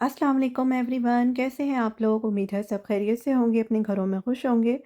अस्सलाम वालेकुम एवरीवन, कैसे हैं आप लोग? उम्मीद है सब खैरियत से होंगे, अपने घरों में खुश होंगे।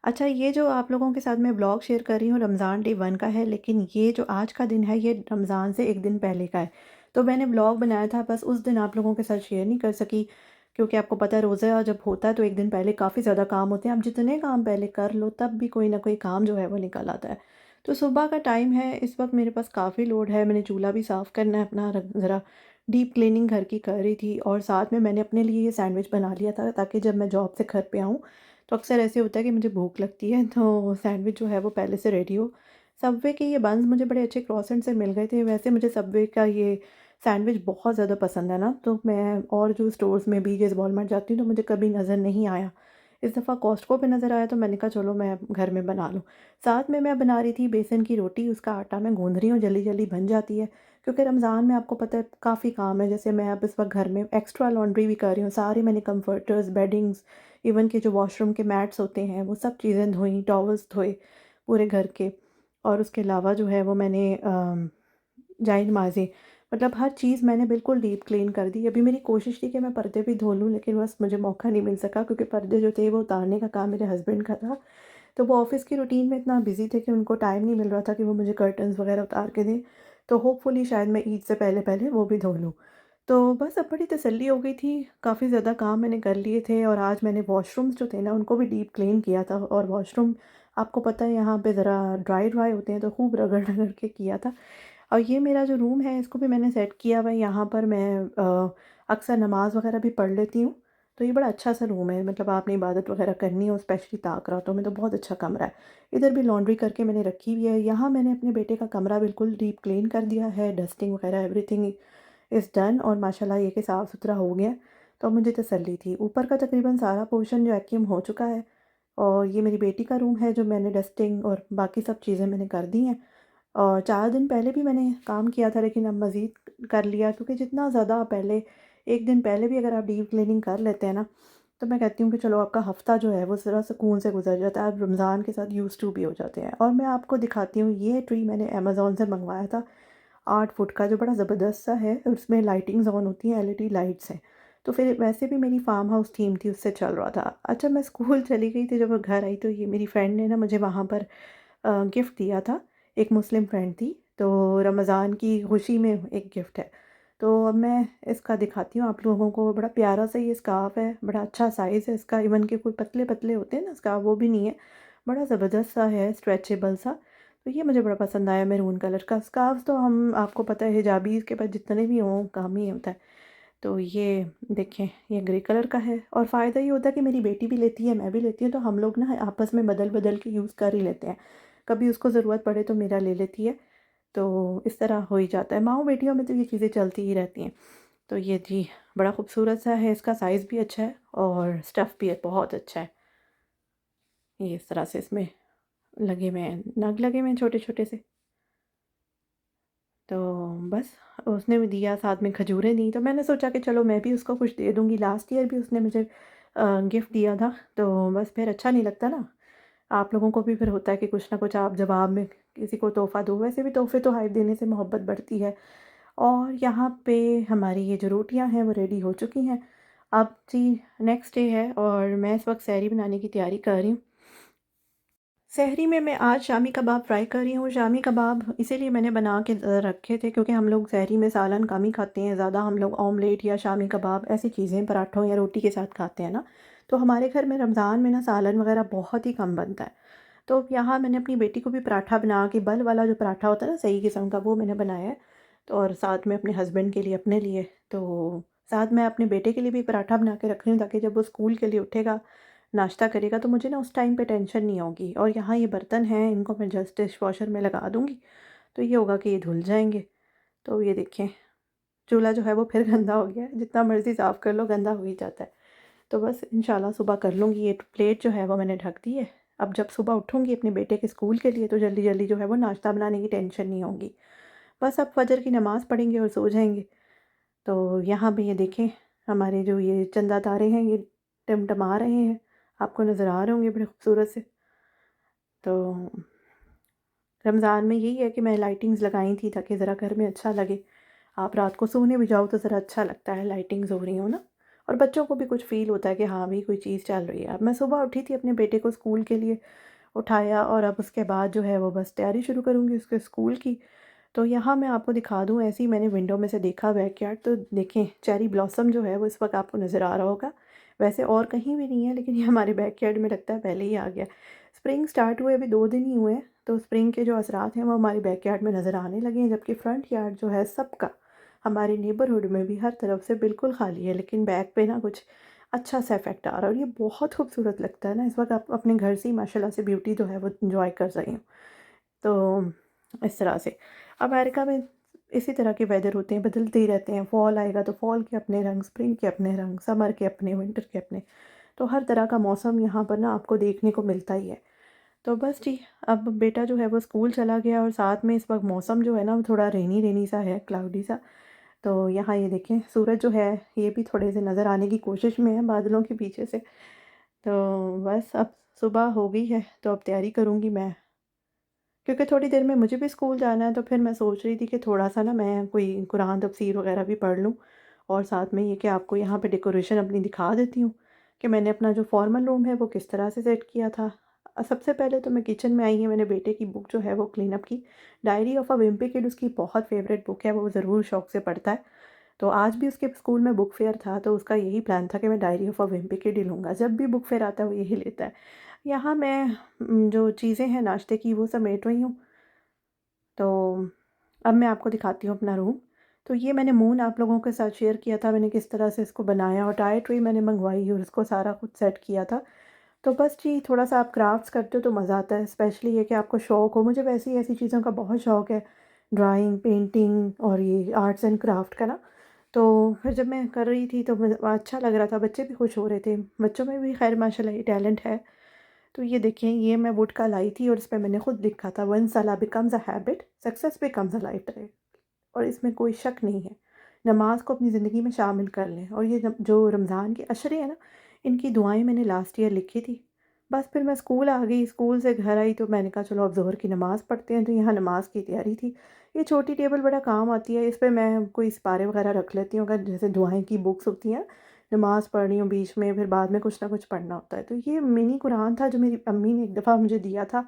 अच्छा, ये जो आप लोगों के साथ मैं व्लॉग शेयर कर रही हूँ रमज़ान डे 1 का है, लेकिन ये जो आज का दिन है ये रमज़ान से 1 दिन पहले का है। तो मैंने व्लॉग बनाया था, बस उस दिन आप लोगों के साथ शेयर नहीं कर सकी, क्योंकि आपको पता है रोज़ा जब होता है तो 1 दिन पहले काफ़ी ज़्यादा काम होते हैं। आप जितने काम पहले कर लो तब भी कोई ना कोई काम जो है वो निकल आता है। तो सुबह का टाइम है, इस वक्त मेरे पास काफ़ी लोड है, मैंने चूल्हा भी साफ़ करना है अपना, ज़रा डीप क्लीनिंग घर की कर रही थी, और साथ में मैंने अपने लिए ये सैंडविच बना लिया था ताकि जब मैं जॉब से घर पे आऊँ तो अक्सर ऐसे होता है कि मुझे भूख लगती है, तो सैंडविच जो है वो पहले से रेडी हो। सबवे के ये बन्स मुझे बड़े अच्छे क्रॉसेंट से मिल गए थे। वैसे मुझे सबवे का ये सैंडविच बहुत ज़्यादा पसंद है ना, तो मैं और जो स्टोर्स में भी जैसे वॉलमार्ट जाती हूँ तो मुझे कभी नज़र नहीं आया। इस दफ़ा कॉस्टको पे नज़र आया तो मैंने कहा चलो मैं घर में बना लूँ। साथ में मैं बना रही थी बेसन की रोटी, उसका आटा मैं गूँध रही हूँ, जल्दी-जल्दी बन जाती है। क्योंकि रमज़ान में आपको पता है काफ़ी काम है। जैसे मैं अब इस वक्त घर में एक्स्ट्रा लॉन्ड्री भी कर रही हूँ, सारे मैंने कंफर्टर्स, बेडिंग्स, इवन के जो वॉशरूम के मैट्स होते हैं वो सब चीज़ें धोई, टॉवल्स धोए पूरे घर के। और उसके अलावा जो है वो मैंने जाइन माज़े, मतलब हर चीज़ मैंने बिल्कुल डीप क्लीन कर दी। अभी मेरी कोशिश थी कि मैं पर्दे भी धो लूँ, लेकिन बस मुझे मौका नहीं मिल सका, क्योंकि पर्दे जो थे वो उतारने का काम मेरे हस्बैंड का था। तो वो ऑफ़िस की रूटीन में इतना बिज़ी थे कि उनको टाइम नहीं मिल रहा था कि वो मुझे कर्टन्स वग़ैरह उतार के दें। तो होपफुली शायद मैं ईद से पहले-पहले वो भी धो लूँ। तो बस अब बड़ी तसल्ली हो गई थी, काफ़ी ज़्यादा काम मैंने कर लिए थे, और आज मैंने वॉशरूम्स जो थे ना उनको भी डीप क्लीन किया था, और वॉशरूम आपको पता है यहाँ पे ज़रा ड्राई होते हैं तो खूब रगड़-रगड़ के किया था। और ये मेरा जो रूम है इसको भी मैंने सेट किया हुआ है, यहाँ पर मैं अक्सर नमाज़ वग़ैरह भी पढ़ लेती हूँ। तो ये बड़ा अच्छा-सा रूम है, मतलब आपने इबादत वग़ैरह करनी हो स्पेशली ताक़ रातों में तो बहुत अच्छा कमरा है। इधर भी लॉन्ड्री करके मैंने रखी हुई है। यहाँ मैंने अपने बेटे का कमरा बिल्कुल डीप क्लीन कर दिया है, डस्टिंग वग़ैरह एवरीथिंग इज़ डन, और माशाल्लाह ये कि साफ़-सुथरा हो गया। तो मुझे तसल्ली थी। ऊपर का तकरीबन सारा पोर्शन जो वैक्यूम हो चुका है, और ये मेरी बेटी का रूम है जो मैंने डस्टिंग और बाकी सब चीज़ें मैंने कर दी हैं। और 4 दिन पहले भी मैंने काम किया था, लेकिन अब मज़ीद कर लिया, क्योंकि जितना ज़्यादा पहले 1 दिन पहले भी अगर आप डीप क्लीनिंग कर लेते हैं ना, तो मैं कहती हूँ कि चलो आपका हफ़्ता जो है वो ज़रा सुकून से गुज़र जाता है। आप रमज़ान के साथ यूज़्ड टू भी हो जाते हैं। और मैं आपको दिखाती हूँ, ये ट्री मैंने अमेज़न से मंगवाया था, 8 फुट का, जो बड़ा ज़बरदस्त सा है। उसमें लाइटिंग्स ऑन होती हैं, एलईडी लाइट्स हैं। तो फिर वैसे भी मेरी फार्म हाउस थीम थी, उससे चल रहा था। अच्छा, मैं स्कूल चली गई थी, जब मैं घर आई तो ये मेरी फ्रेंड ने ना मुझे वहाँ पर गिफ्ट दिया था। एक मुस्लिम फ्रेंड थी, तो रमज़ान की खुशी में एक गिफ्ट है। तो अब मैं इसका दिखाती हूँ आप लोगों को। बड़ा प्यारा सा ये स्कार्फ़ है, बड़ा अच्छा साइज़ है इसका, इवन के कोई पतले-पतले होते हैं ना स्कार्फ़, वो भी नहीं है। बड़ा ज़बरदस्त सा है, स्ट्रेचेबल सा। तो ये मुझे बड़ा पसंद आया, मैरून कलर का स्कार्फ़। तो हम, आपको पता है हिजाबीज़ के पास जितने भी हों काम ही होता है। तो ये देखें, ये ग्रे कलर का है, और फ़ायदा ये होता है कि मेरी बेटी भी लेती है, मैं भी लेती हूँ, तो हम लोग ना आपस में बदल-बदल के यूज़ कर ही लेते हैं। कभी उसको ज़रूरत पड़े तो मेरा ले लेती है, तो इस तरह हो ही जाता है। माँओं-बेटियों में तो ये चीज़ें चलती ही रहती हैं। तो ये जी, बड़ा खूबसूरत सा है, इसका साइज़ भी अच्छा है और स्टफ़ भी है, बहुत अच्छा है। ये इस तरह से इसमें लगे हुए हैं, नग लगे हुए हैं छोटे-छोटे से। तो बस उसने भी दिया, साथ में खजूरें दी, तो मैंने सोचा कि चलो मैं भी उसको कुछ दे दूँगी। लास्ट ईयर भी उसने मुझे गिफ्ट दिया था, तो बस फिर अच्छा नहीं लगता ना। आप लोगों को भी फिर होता है कि कुछ ना कुछ आप जवाब में किसी को तोहफ़ा दो। वैसे भी तोहफ़े तो हाय देने से मोहब्बत बढ़ती है। और यहाँ पे हमारी ये जो रोटियाँ हैं वो रेडी हो चुकी हैं। अब जी नेक्स्ट डे है, और मैं इस वक्त सहरी बनाने की तैयारी कर रही हूँ। सहरी में मैं आज शामी कबाब फ्राई कर रही हूँ। शामी कबाब इसीलिए मैंने बना के रखे थे, क्योंकि हम लोग सहरी में सालन कम ही खाते हैं, ज़्यादा हम लोग ऑमलेट या शामी कबाब ऐसी चीज़ें पराठों या रोटी के साथ खाते हैं ना। तो हमारे घर में रमज़ान में ना सालन वगैरह बहुत ही कम बनता है। तो यहाँ मैंने अपनी बेटी को भी पराठा बना के, बल वाला जो पराठा होता है ना सही किस्म का, वो मैंने बनाया है। तो और साथ में अपने हस्बैंड के लिए, अपने लिए, तो साथ में अपने बेटे के लिए भी पराठा बना के रख रही हूँ, ताकि जब वो स्कूल के लिए उठेगा, नाश्ता करेगा, तो मुझे ना उस टाइम पे टेंशन नहीं होगी। और यहाँ ये बर्तन हैं, इनको मैं जस्ट डिश वॉशर में लगा दूँगी, तो ये होगा कि ये धुल जाएँगे। तो ये देखें, चूल्हा जो है वो फिर गंदा हो गया है, जितना मर्ज़ी साफ़ कर लो गंदा हो ही जाता है। तो बस इंशाल्लाह सुबह कर लूँगी। ये प्लेट जो है वो मैंने ढक दी है। अब जब सुबह उठूँगी अपने बेटे के स्कूल के लिए, तो जल्दी-जल्दी जो है वो नाश्ता बनाने की टेंशन नहीं होगी। बस अब फ़जर की नमाज़ पढ़ेंगे और सो जाएँगे। तो यहाँ पे ये देखें, हमारे जो ये चंदा तारे हैं ये टिमटिमा रहे हैं। आपको नज़र आ रहे होंगे बड़े खूबसूरत से। तो रमज़ान में यही है कि मैं लाइटिंग्स लगाई थी ताकि ज़रा घर में अच्छा लगे। आप रात को सोने भी जाओ तो ज़रा अच्छा लगता है, लाइटिंग्स हो रही हो ना, और बच्चों को भी कुछ फ़ील होता है कि हाँ भाई कोई चीज़ चल रही है। अब मैं सुबह उठी थी, अपने बेटे को स्कूल के लिए उठाया, और अब उसके बाद जो है वो बस तैयारी शुरू करूँगी उसके स्कूल की। तो यहाँ मैं आपको दिखा दूँ, ऐसे ही मैंने विंडो में से देखा बैकयार्ड, तो देखें चेरी ब्लॉसम जो है वो इस वक्त आपको नज़र आ रहा होगा। वैसे और कहीं भी नहीं है, लेकिन ये हमारे बैकयार्ड में लगता है पहले ही आ गया। स्प्रिंग स्टार्ट हुए अभी 2 दिन ही हुए हैं, तो स्प्रिंग के जो असरात हैं वो हमारे बैकयार्ड में नज़र आने लगे हैं, जबकि फ्रंट यार्ड जो है सबका हमारे नेबरहुड में भी हर तरफ से बिल्कुल खाली है, लेकिन बैक पे ना कुछ अच्छा सा इफेक्ट आ रहा है, और ये बहुत खूबसूरत लगता है ना। इस वक्त आप अपने घर से ही माशाल्लाह से ब्यूटी जो है वो इंजॉय कर रही हूँ। तो इस तरह से अमेरिका में इसी तरह के वेदर होते हैं, बदलते ही रहते हैं। फॉल आएगा तो फॉल के अपने रंग, स्प्रिंग के अपने रंग, समर के अपने, विंटर के अपने। तो हर तरह का मौसम यहाँ पर ना आपको देखने को मिलता ही है। तो बस जी, अब बेटा जो है वो स्कूल चला गया, और साथ में इस वक्त मौसम जो है ना वो थोड़ा रेनी रेनी सा है, क्लाउडी सा। तो यहाँ ये देखें सूरज जो है ये भी थोड़े से नज़र आने की कोशिश में है बादलों के पीछे से। तो बस अब सुबह हो गई है, तो अब तैयारी करूँगी मैं, क्योंकि थोड़ी देर में मुझे भी स्कूल जाना है। तो फिर मैं सोच रही थी कि थोड़ा-सा ना मैं कोई कुरान तफ़सीर वग़ैरह भी पढ़ लूँ, और साथ में ये कि आपको यहाँ पे डेकोरेशन अपनी दिखा देती हूँ कि मैंने अपना जो फ़ॉर्मल रूम है वो किस तरह से सेट किया था। सबसे पहले तो मैं किचन में आई हूँ, मैंने बेटे की बुक जो है वो क्लीन अप की। Diary of a wimpy kid उसकी बहुत फ़ेवरेट बुक है, वो ज़रूर शौक़ से पढ़ता है। तो आज भी उसके स्कूल में बुक फेयर था, तो उसका यही प्लान था कि मैं diary of a wimpy kid ही लूँगा। जब भी बुक फेयर आता है वो यही लेता है। यहाँ मैं जो चीज़ें हैं नाश्ते की वो समेट रही हूँ। तो अब मैं आपको दिखाती हूँ अपना रूम। तो ये मैंने मून आप लोगों के साथ शेयर किया था, मैंने किस तरह से इसको बनाया, और टाई ट्री मैंने मंगवाई और इसको सारा कुछ सेट किया था। तो बस जी, थोड़ा-सा आप क्राफ्ट्स करते हो तो मज़ा आता है, स्पेशली ये कि आपको शौक हो। मुझे वैसे ही ऐसी चीज़ों का बहुत शौक है, ड्राइंग, पेंटिंग और ये आर्ट्स एंड क्राफ्ट का ना। तो फिर जब मैं कर रही थी तो मुझे अच्छा लग रहा था, बच्चे भी खुश हो रहे थे। बच्चों में भी खैर माशाल्लाह ये टैलेंट है। तो ये देखिए, ये मैं वुड का लाई थी, और इस पे मैंने खुद लिखा था, वन सलाह becomes a habit, success becomes a lifestyle. और इसमें कोई शक नहीं है। नमाज को अपनी ज़िंदगी में शामिल कर लें, और ये जो रमज़ान के अशरे हैं ना, इनकी दुआएं मैंने लास्ट ईयर लिखी थी। बस फिर मैं स्कूल आ गई, स्कूल से घर आई तो मैंने कहा चलो अब ज़ोहर की नमाज़ पढ़ते हैं, तो यहाँ नमाज की तैयारी थी। ये छोटी टेबल बड़ा काम आती है, इस पे मैं कोई सिपारे वगैरह रख लेती हूँ, अगर जैसे दुआएं की बुक्स होती हैं, नमाज़ पढ़ रही हूँ बीच में, फिर बाद में कुछ ना कुछ पढ़ना होता है। तो ये मिनी कुरान था जो मेरी अम्मी ने एक दफ़ा मुझे दिया था,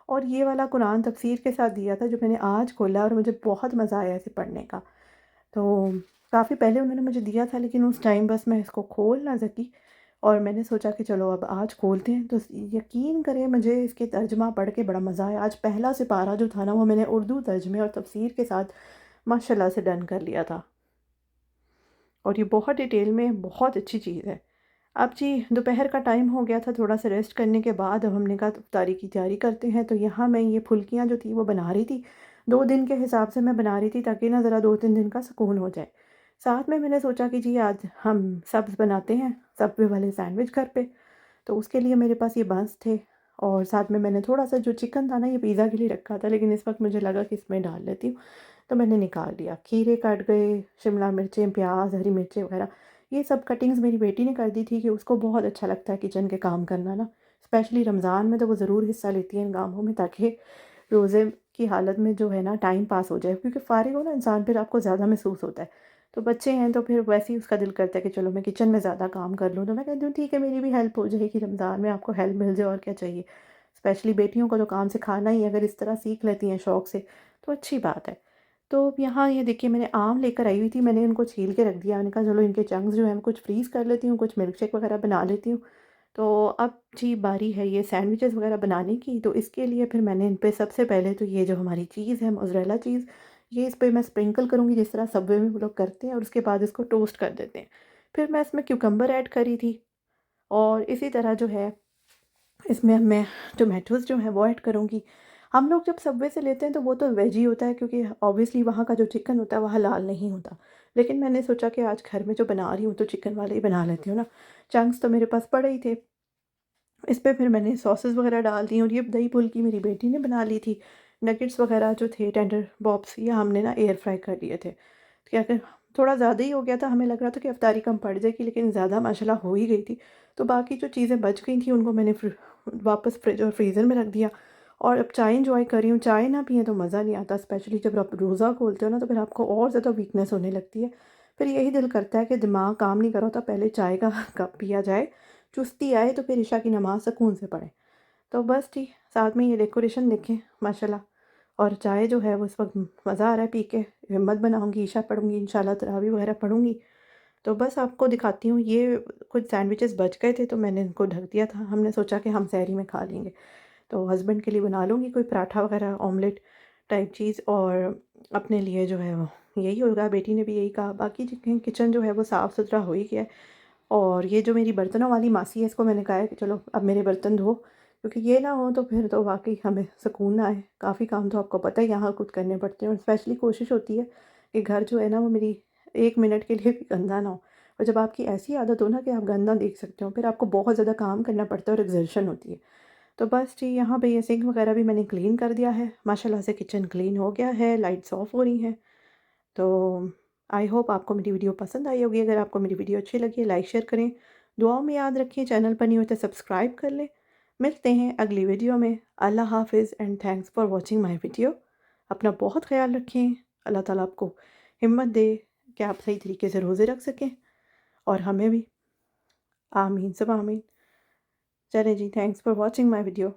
और ये वाला कुरान तफसीर के साथ दिया था जो मैंने आज खोला, और मुझे बहुत मज़ा आया इसे पढ़ने का। तो काफ़ी पहले उन्होंने मुझे दिया था, लेकिन उस टाइम बस मैं इसको खोल ना सकी, और मैंने सोचा कि चलो अब आज खोलते हैं। तो यकीन करें, मुझे इसके तर्जमा पढ़ के बड़ा मज़ा आया। आज पहला सिपारा जो था ना वो मैंने उर्दू तर्जमे और तफसीर के साथ माशाल्लाह से डन कर लिया था, और ये बहुत डिटेल में बहुत अच्छी चीज़ है। अब जी दोपहर का टाइम हो गया था, थोड़ा-सा रेस्ट करने के बाद अब हमने कहा इफ्तारी की तैयारी करते हैं। तो यहाँ मैं ये फुल्कियाँ जो थी वो बना रही थी। 2 दिन के हिसाब से मैं बना रही थी, ताकि ना ज़रा 2-3 दिन का सुकून हो जाए। साथ में मैंने सोचा कि जी आज हम सब्ज़ बनाते हैं, सबवे वाले सैंडविच घर पे। तो उसके लिए मेरे पास ये बंस थे, और साथ में मैंने थोड़ा-सा जो चिकन था ना ये पिज़्ज़ा के लिए रखा था, लेकिन इस वक़्त मुझे लगा कि इसमें डाल लेती हूँ, तो मैंने निकाल लिया। खीरे कट गए, शिमला मिर्चें, प्याज़, हरी मिर्चें वग़ैरह, ये सब कटिंग्स मेरी बेटी ने कर दी थी, कि उसको बहुत अच्छा लगता है किचन के काम करना ना। स्पेशली रमज़ान में तो वो ज़रूर हिस्सा लेती है इन कामों में, ताकि रोज़े की हालत में जो है ना टाइम पास हो जाए, क्योंकि फ़ारिग हो ना इंसान फिर आपको ज़्यादा महसूस होता है। तो बच्चे हैं तो फिर वैसे ही उसका दिल करता है कि चलो मैं किचन में ज़्यादा काम कर लूँ, तो मैं कहती हूँ ठीक है, मेरी भी हेल्प हो जाएगी रमज़ान में, आपको हेल्प मिल जाए और क्या चाहिए। स्पेशली बेटियों को तो काम सिखाना ही है, अगर इस तरह सीख लेती हैं शौक़ से तो अच्छी बात है। तो यहाँ ये देखिए, मैंने आम लेकर आई हुई थी, मैंने उनको छील के रख दिया। मैंने कहा चलो इनके चंक्स जो हैं वो कुछ फ्रीज़ कर लेती हूँ, कुछ मिल्क शेक वगैरह बना लेती हूँ। तो अब जी बारी है ये सैंडविचेस वगैरह बनाने की। तो इसके लिए फिर मैंने इन पे सबसे पहले तो ये जो हमारी चीज़ है, मोज़रेला चीज़, ये इस पे मैं स्प्रिंकल करूँगी जिस तरह सबवे में वो लोग करते हैं, और उसके बाद इसको टोस्ट कर देते हैं। फिर मैं इसमें क्यूकम्बर ऐड करी थी, और इसी तरह जो है इसमें अब मैं टोमेटोज़ जो हैं वो ऐड करूँगी। हम लोग जब सबवे से लेते हैं तो वो तो वेज ही होता है, क्योंकि ऑब्वियसली वहाँ का जो चिकन होता है वो हलाल नहीं होता। लेकिन मैंने सोचा कि आज घर में जो बना रही हूँ तो चिकन वाले ही बना लेती हूँ ना। चंक्स तो मेरे पास पड़े ही थे। इस पे फिर मैंने सॉसेस वगैरह डाल दी, और ये दही फुल्की मेरी बेटी ने बना ली थी। नगेट्स वगैरह जो थे, टेंडर बॉब्स, ये हमने ना एयर फ्राई कर लिए थे। क्या कर थोड़ा ज़्यादा ही हो गया था, हमें लग रहा था कि अफ्तारी कम पड़ जाएगी, लेकिन ज़्यादा माशाल्लाह हो ही गई थी। तो बाकी जो चीज़ें बच गई थी उनको मैंने वापस फ्रिज और फ्रीज़र में रख दिया, और अब चाय एन्जॉय कर रही हूँ। चाय ना पिएँ तो मज़ा नहीं आता, स्पेशली जब आप रोज़ा खोलते हो ना, तो फिर आपको और ज़्यादा वीकनेस होने लगती है। फिर यही दिल करता है कि दिमाग काम नहीं कर रहा होता, पहले चाय का कप पिया जाए, चुस्ती आए तो फिर इशा की नमाज़ सुकून से पढ़ें। तो बस ठीक, साथ में ये डेकोरेशन देखें माशाल्लाह, और चाय जो है वो इस वक़्त मज़ा आ रहा है पी के। हिम्मत बनाऊँगी, इशा पढ़ूँगी इंशाल्लाह, तरावी वगैरह पढ़ूँगी। तो बस आपको दिखाती हूँ, ये कुछ सैंडविचेस बच गए थे तो मैंने इनको ढक दिया था। हमने सोचा कि हम सहरी में खा लेंगे। तो हस्बैंड के लिए बना लूँगी कोई पराठा वगैरह, ऑमलेट टाइप चीज़, और अपने लिए जो है वो यही होगा। बेटी ने भी यही कहा। बाकी किचन जो है वो साफ़-सुथरा हो ही गया है। और ये जो मेरी बर्तनों वाली मासी है, इसको मैंने कहा है कि चलो अब मेरे बर्तन धो, क्योंकि ये ना हो तो फिर तो वाक़ई हमें सुकून ना आए। काफ़ी काम तो आपको पता है यहाँ खुद करने पड़ते हैं, और स्पेशली कोशिश होती है कि घर जो है ना वो मेरी 1 मिनट के लिए भी गंदा ना हो। और जब आपकी ऐसी आदत हो ना कि आप गंदा देख सकते हो, फिर आपको बहुत ज़्यादा काम करना पड़ता है और एक्सर्शन होती है। तो बस जी, यहाँ पे ये सिंक वगैरह भी मैंने क्लीन कर दिया है। माशाल्लाह से किचन क्लीन हो गया है, लाइट्स ऑफ हो रही हैं। तो आई होप आपको मेरी वीडियो पसंद आई होगी। अगर आपको मेरी वीडियो अच्छी लगी है, लाइक शेयर करें। दुआओं में याद रखें, चैनल पर नहीं हो तो सब्सक्राइब कर लें। मिलते हैं अगली वीडियो में। अल्लाह हाफ़िज़ and thanks for watching my video. अपना बहुत ख़्याल रखें। अल्लाह ताला आपको हिम्मत दे कि आप सही तरीके से रोज़े रख सकें, और हमें भी। आमीन सुम्मा आमीन। चलें जी, thanks for watching my video.